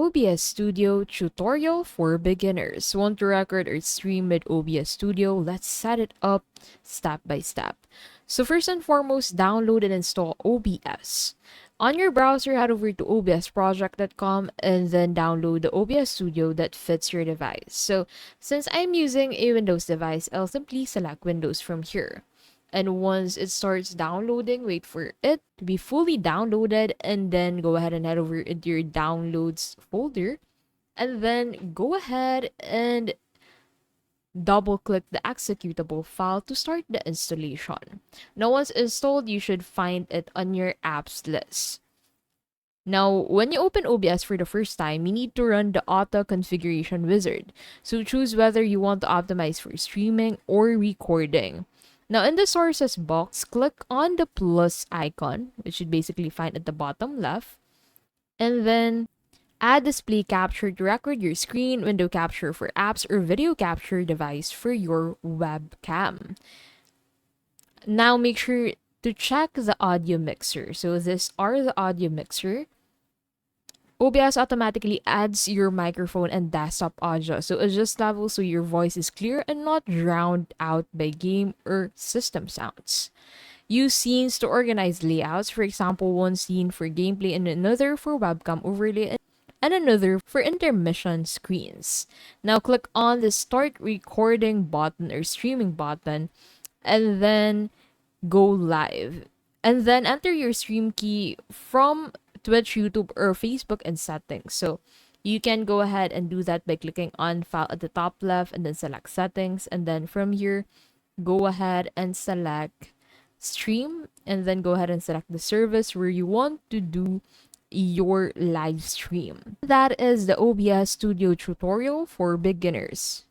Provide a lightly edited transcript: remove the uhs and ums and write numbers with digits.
OBS Studio tutorial for beginners. Want to record or stream with OBS Studio? Let's set it up step by step. So first and foremost, download and install OBS. On your browser, head over to obsproject.com and then download the OBS Studio that fits your device. So since I'm using a Windows device, I'll simply select Windows from here. And once it starts downloading, wait for it to be fully downloaded and then go ahead and head over into your downloads folder and then go ahead and double click the executable file to start the installation. Now once installed, you should find it on your apps list. Now, when you open OBS for the first time, you need to run the auto configuration wizard. So choose whether you want to optimize for streaming or recording. Now, in the sources box, click on the plus icon, which you basically find at the bottom left, and then add display capture to record your screen, window capture for apps, or video capture device for your webcam. Now, make sure to check the audio mixer. So these are the audio mixer. OBS automatically adds your microphone and desktop audio, so adjust level so your voice is clear and not drowned out by game or system sounds. Use scenes to organize layouts, for example, one scene for gameplay and another for webcam overlay and another for intermission screens. Now click on the start recording button or streaming button and then go live. And then enter your stream key from Twitch, YouTube, or Facebook in settings. So you can go ahead and do that by clicking on file at the top left and then select settings. And then from here, go ahead and select stream and then go ahead and select the service where you want to do your live stream. That is the OBS Studio tutorial for beginners.